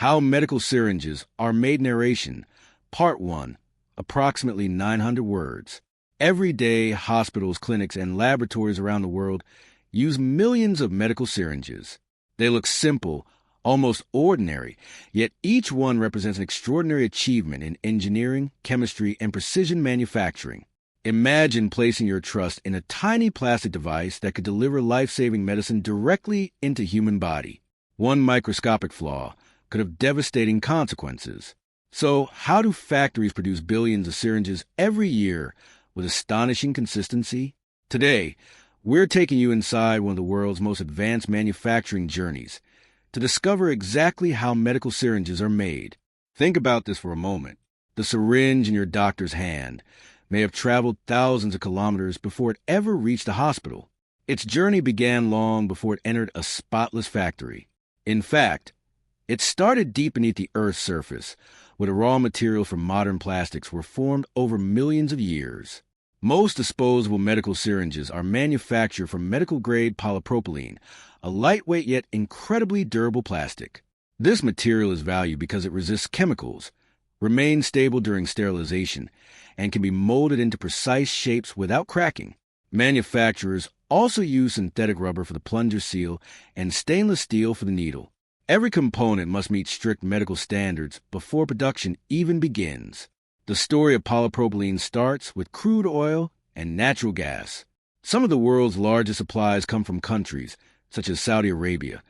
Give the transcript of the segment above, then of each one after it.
How medical syringes are made. Narration. Part 1. Approximately 900 words. Every day, hospitals, clinics, and laboratories around the world use millions of medical syringes. They look simple, almost ordinary, yet each one represents an extraordinary achievement in engineering, chemistry, and precision manufacturing. Imagine placing your trust in a tiny plastic device that could deliver life-saving medicine directly into human body. One microscopic flaw could have devastating consequences. So, how do factories produce billions of syringes every year with astonishing consistency? Today, we're taking you inside one of the world's most advanced manufacturing journeys to discover exactly how medical syringes are made. Think about this for a moment. The syringe in your doctor's hand may have traveled thousands of kilometers before it ever reached the hospital. Its journey began long before it entered a spotless factory. In fact, it started deep beneath the Earth's surface, where the raw materials for modern plastics were formed over millions of years. Most disposable medical syringes are manufactured from medical-grade polypropylene, a lightweight yet incredibly durable plastic. This material is valued because it resists chemicals, remains stable during sterilization, and can be molded into precise shapes without cracking. Manufacturers also use synthetic rubber for the plunger seal and stainless steel for the needle. Every component must meet strict medical standards before production even begins. The story of polypropylene starts with crude oil and natural gas. Some of the world's largest supplies come from countries such as Saudi Arabia,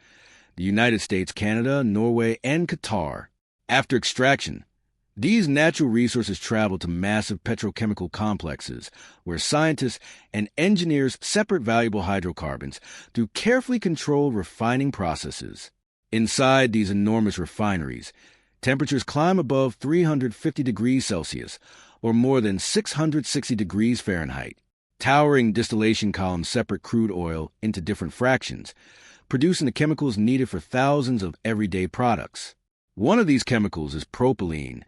the United States, Canada, Norway, and Qatar. After extraction, these natural resources travel to massive petrochemical complexes where scientists and engineers separate valuable hydrocarbons through carefully controlled refining processes. Inside these enormous refineries, temperatures climb above 350 degrees Celsius, or more than 660 degrees Fahrenheit. Towering distillation columns separate crude oil into different fractions, producing the chemicals needed for thousands of everyday products. One of these chemicals is propylene,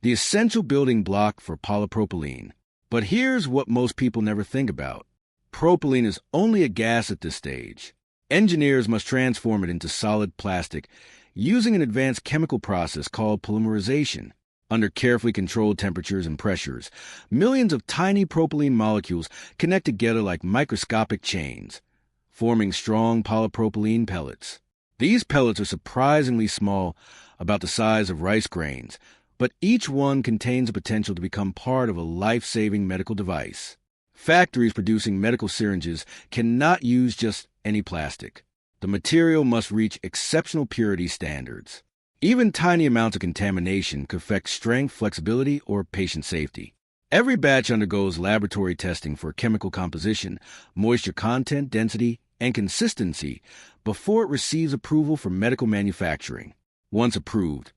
the essential building block for polypropylene. But here's what most people never think about. Propylene is only a gas at this stage. Engineers must transform it into solid plastic using an advanced chemical process called polymerization. Under carefully controlled temperatures and pressures, millions of tiny propylene molecules connect together like microscopic chains, forming strong polypropylene pellets. These pellets are surprisingly small, about the size of rice grains, but each one contains the potential to become part of a life-saving medical device. Factories producing medical syringes cannot use just any plastic. The material must reach exceptional purity standards. Even tiny amounts of contamination could affect strength, flexibility, or patient safety. Every batch undergoes laboratory testing for chemical composition, moisture content, density, and consistency before it receives approval for medical manufacturing. Once approved,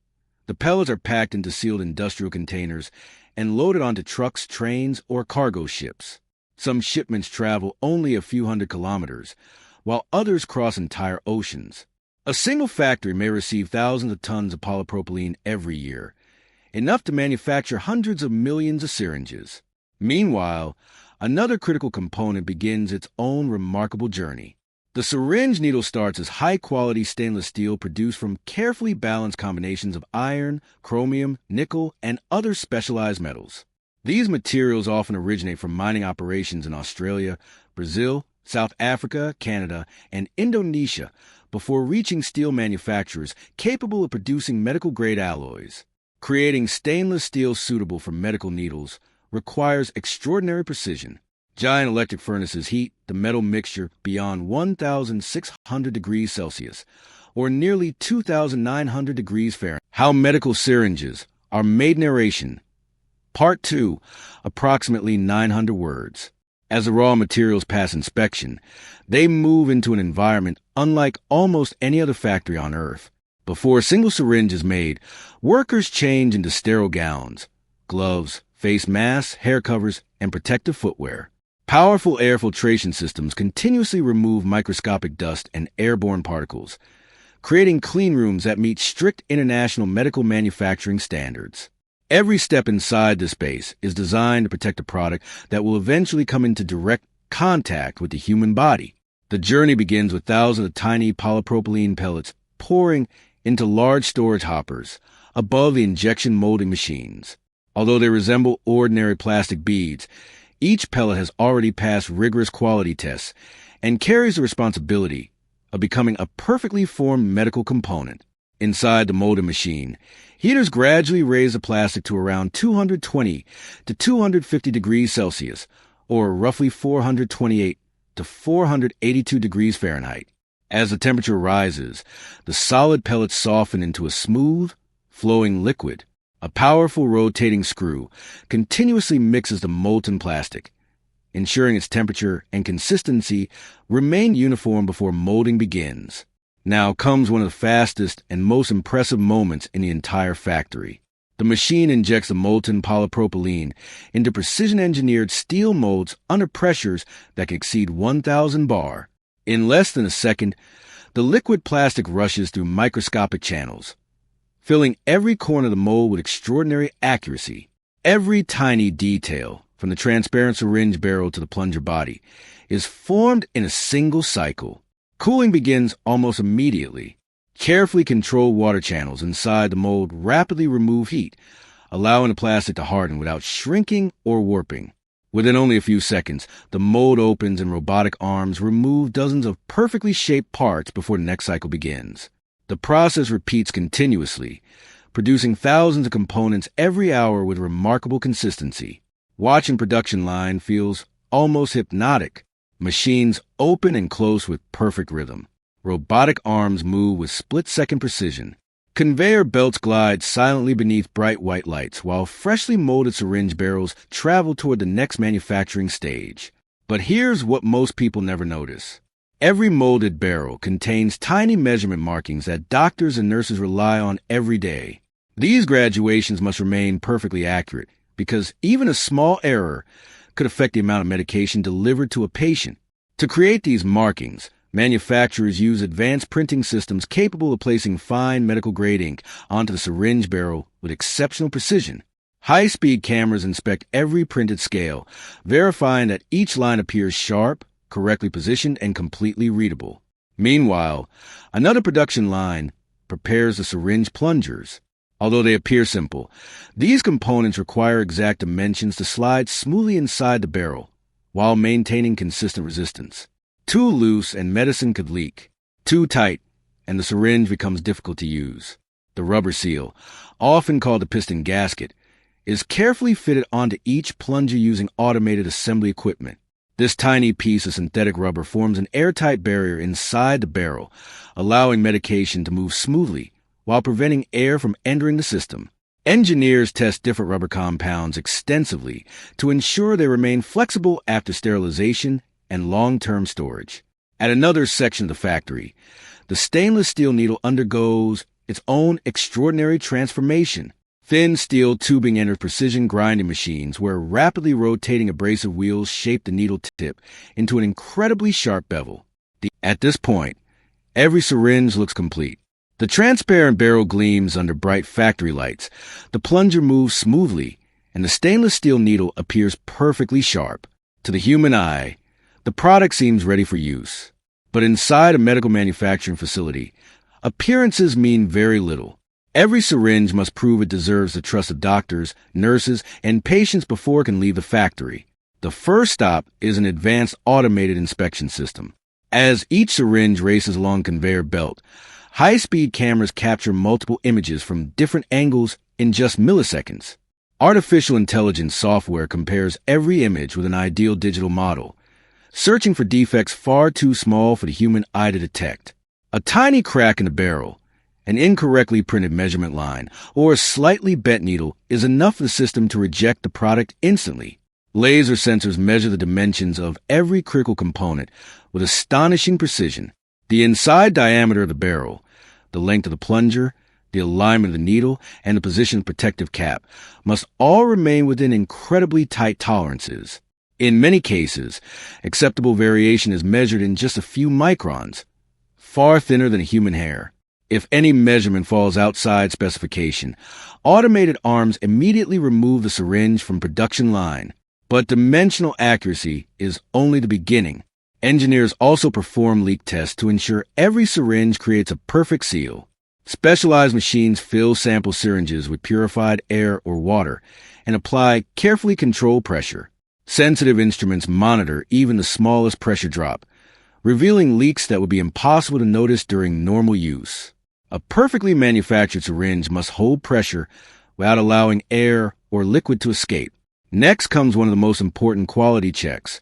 the pellets are packed into sealed industrial containers and loaded onto trucks, trains, or cargo ships. Some shipments travel only a few hundred kilometers, while others cross entire oceans. A single factory may receive thousands of tons of polypropylene every year, enough to manufacture hundreds of millions of syringes. Meanwhile, another critical component begins its own remarkable journey. The syringe needle starts as high-quality stainless steel produced from carefully balanced combinations of iron, chromium, nickel, and other specialized metals. These materials often originate from mining operations in Australia, Brazil, South Africa, Canada, and Indonesia before reaching steel manufacturers capable of producing medical-grade alloys. Creating stainless steel suitable for medical needles requires extraordinary precision. Giant electric furnaces heat the metal mixture beyond 1,600 degrees Celsius, or nearly 2,900 degrees Fahrenheit. How medical syringes are made. Narration. Part 2, approximately 900 words. As the raw materials pass inspection, they move into an environment unlike almost any other factory on Earth. Before a single syringe is made, workers change into sterile gowns, gloves, face masks, hair covers, and protective footwear. Powerful air filtration systems continuously remove microscopic dust and airborne particles, creating clean rooms that meet strict international medical manufacturing standards. Every step inside the space is designed to protect a product that will eventually come into direct contact with the human body. The journey begins with thousands of tiny polypropylene pellets pouring into large storage hoppers above the injection molding machines. Although they resemble ordinary plastic beads, each pellet has already passed rigorous quality tests and carries the responsibility of becoming a perfectly formed medical component. Inside the molding machine, heaters gradually raise the plastic to around 220 to 250 degrees Celsius, or roughly 428 to 482 degrees Fahrenheit. As the temperature rises, the solid pellets soften into a smooth, flowing liquid. A powerful rotating screw continuously mixes the molten plastic, ensuring its temperature and consistency remain uniform before molding begins. Now comes one of the fastest and most impressive moments in the entire factory. The machine injects the molten polypropylene into precision-engineered steel molds under pressures that can exceed 1,000 bar. In less than a second, the liquid plastic rushes through microscopic channels, filling every corner of the mold with extraordinary accuracy. Every tiny detail, from the transparent syringe barrel to the plunger body, is formed in a single cycle. Cooling begins almost immediately. Carefully controlled water channels inside the mold rapidly remove heat, allowing the plastic to harden without shrinking or warping. Within only a few seconds, the mold opens and robotic arms remove dozens of perfectly shaped parts before the next cycle begins. The process repeats continuously, producing thousands of components every hour with remarkable consistency. Watching production line feels almost hypnotic. Machines open and close with perfect rhythm. Robotic arms move with split-second precision. Conveyor belts glide silently beneath bright white lights, while freshly molded syringe barrels travel toward the next manufacturing stage. But here's what most people never notice. Every molded barrel contains tiny measurement markings that doctors and nurses rely on every day. These graduations must remain perfectly accurate, because even a small error could affect the amount of medication delivered to a patient. To create these markings, manufacturers use advanced printing systems capable of placing fine medical-grade ink onto the syringe barrel with exceptional precision. High-speed cameras inspect every printed scale, verifying that each line appears sharp, correctly positioned, and completely readable. Meanwhile, another production line prepares the syringe plungers. Although they appear simple, these components require exact dimensions to slide smoothly inside the barrel while maintaining consistent resistance. Too loose and medicine could leak. Too tight and the syringe becomes difficult to use. The rubber seal, often called the piston gasket, is carefully fitted onto each plunger using automated assembly equipment. This tiny piece of synthetic rubber forms an airtight barrier inside the barrel, allowing medication to move smoothly while preventing air from entering the system. Engineers test different rubber compounds extensively to ensure they remain flexible after sterilization and long-term storage. At another section of the factory, the stainless steel needle undergoes its own extraordinary transformation. Thin steel tubing enters precision grinding machines where rapidly rotating abrasive wheels shape the needle tip into an incredibly sharp bevel. At this point, every syringe looks complete. The transparent barrel gleams under bright factory lights, the plunger moves smoothly, and the stainless steel needle appears perfectly sharp. To the human eye, the product seems ready for use. But inside a medical manufacturing facility, appearances mean very little. Every syringe must prove it deserves the trust of doctors, nurses, and patients before it can leave the factory. The first stop is an advanced automated inspection system. As each syringe races along a conveyor belt, high-speed cameras capture multiple images from different angles in just milliseconds. Artificial intelligence software compares every image with an ideal digital model, searching for defects far too small for the human eye to detect. A tiny crack in the barrel, an incorrectly printed measurement line, or a slightly bent needle is enough for the system to reject the product instantly. Laser sensors measure the dimensions of every critical component with astonishing precision. The inside diameter of the barrel, the length of the plunger, the alignment of the needle, and the position of the protective cap must all remain within incredibly tight tolerances. In many cases, acceptable variation is measured in just a few microns, far thinner than a human hair. If any measurement falls outside specification, automated arms immediately remove the syringe from production line. But dimensional accuracy is only the beginning. Engineers also perform leak tests to ensure every syringe creates a perfect seal. Specialized machines fill sample syringes with purified air or water and apply carefully controlled pressure. Sensitive instruments monitor even the smallest pressure drop, revealing leaks that would be impossible to notice during normal use. A perfectly manufactured syringe must hold pressure without allowing air or liquid to escape. Next comes one of the most important quality checks: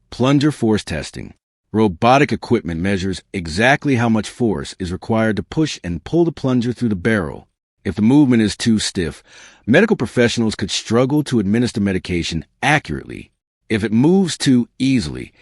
plunger force testing. Robotic equipment measures exactly how much force is required to push and pull the plunger through the barrel. If the movement is too stiff, medical professionals could struggle to administer medication accurately. If it moves too easily,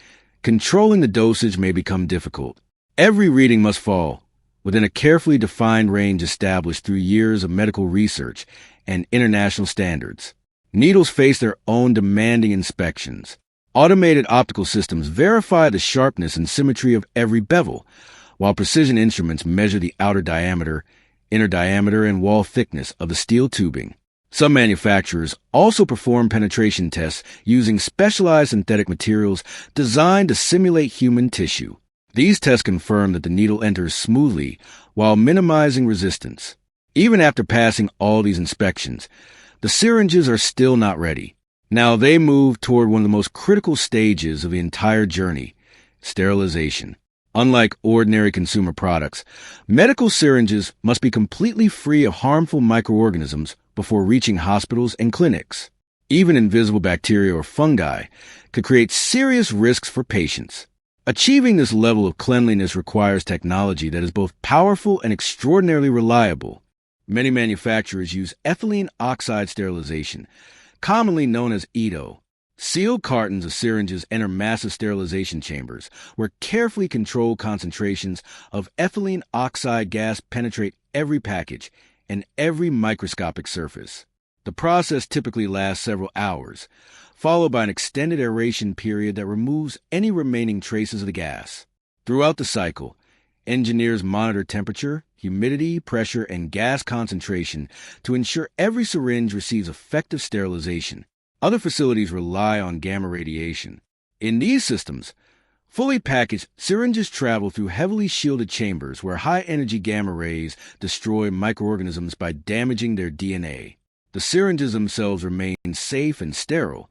controlling the dosage may become difficult. Every reading must fall within a carefully defined range established through years of medical research and international standards. Needles face their own demanding inspections. Automated optical systems verify the sharpness and symmetry of every bevel, while precision instruments measure the outer diameter, inner diameter, and wall thickness of the steel tubing. Some manufacturers also perform penetration tests using specialized synthetic materials designed to simulate human tissue. These tests confirm that the needle enters smoothly while minimizing resistance. Even after passing all these inspections, the syringes are still not ready. Now they move toward one of the most critical stages of the entire journey: sterilization. Unlike ordinary consumer products, medical syringes must be completely free of harmful microorganisms before reaching hospitals and clinics. Even invisible bacteria or fungi could create serious risks for patients. Achieving this level of cleanliness requires technology that is both powerful and extraordinarily reliable. Many manufacturers use ethylene oxide sterilization, commonly known as ETO. Sealed cartons of syringes enter massive sterilization chambers, where carefully controlled concentrations of ethylene oxide gas penetrate every package and every microscopic surface. The process typically lasts several hours, followed by an extended aeration period that removes any remaining traces of the gas. Throughout the cycle, engineers monitor temperature, humidity, pressure, and gas concentration to ensure every syringe receives effective sterilization. Other facilities rely on gamma radiation. In these systems, fully packaged syringes travel through heavily shielded chambers where high-energy gamma rays destroy microorganisms by damaging their DNA. The syringes themselves remain safe and sterile,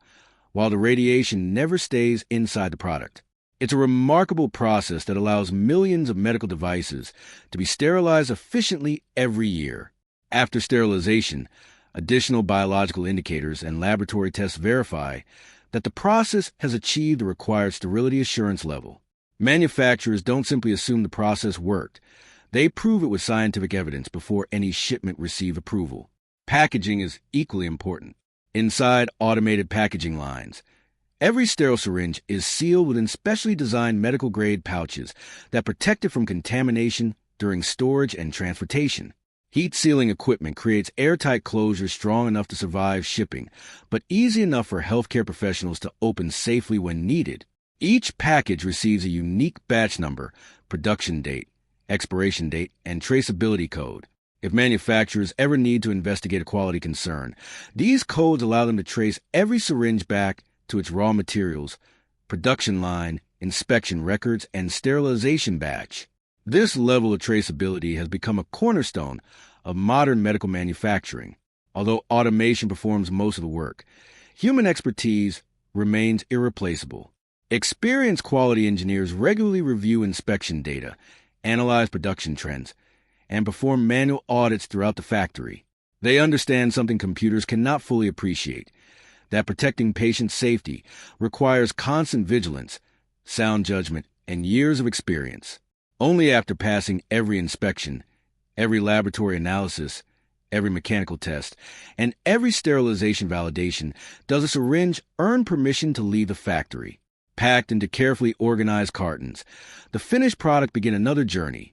while the radiation never stays inside the product. It's a remarkable process that allows millions of medical devices to be sterilized efficiently every year. After sterilization, additional biological indicators and laboratory tests verify that the process has achieved the required sterility assurance level. Manufacturers don't simply assume the process worked. They prove it with scientific evidence before any shipment receives approval. Packaging is equally important. Inside automated packaging lines, every sterile syringe is sealed within specially designed medical-grade pouches that protect it from contamination during storage and transportation. Heat sealing equipment creates airtight closures strong enough to survive shipping, but easy enough for healthcare professionals to open safely when needed. Each package receives a unique batch number, production date, expiration date, and traceability code. If manufacturers ever need to investigate a quality concern, these codes allow them to trace every syringe back to its raw materials, production line, inspection records, and sterilization batch. This level of traceability has become a cornerstone of modern medical manufacturing. Although automation performs most of the work, human expertise remains irreplaceable. Experienced quality engineers regularly review inspection data, analyze production trends, and perform manual audits throughout the factory. They understand something computers cannot fully appreciate: that protecting patient safety requires constant vigilance, sound judgment, and years of experience. Only after passing every inspection, every laboratory analysis, every mechanical test, and every sterilization validation does a syringe earn permission to leave the factory. Packed into carefully organized cartons, the finished product begins another journey,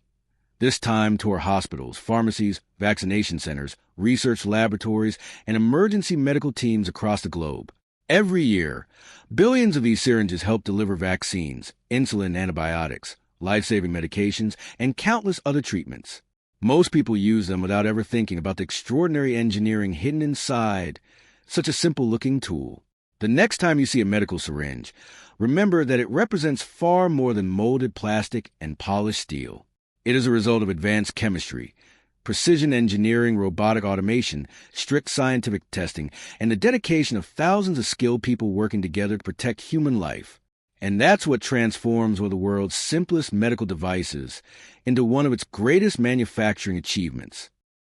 this time toward hospitals, pharmacies, vaccination centers, research laboratories, and emergency medical teams across the globe. Every year, billions of these syringes help deliver vaccines, insulin, antibiotics, life-saving medications, and countless other treatments. Most people use them without ever thinking about the extraordinary engineering hidden inside such a simple-looking tool. The next time you see a medical syringe, remember that it represents far more than molded plastic and polished steel. It is a result of advanced chemistry, precision engineering, robotic automation, strict scientific testing, and the dedication of thousands of skilled people working together to protect human life. And that's what transforms one of the world's simplest medical devices into one of its greatest manufacturing achievements.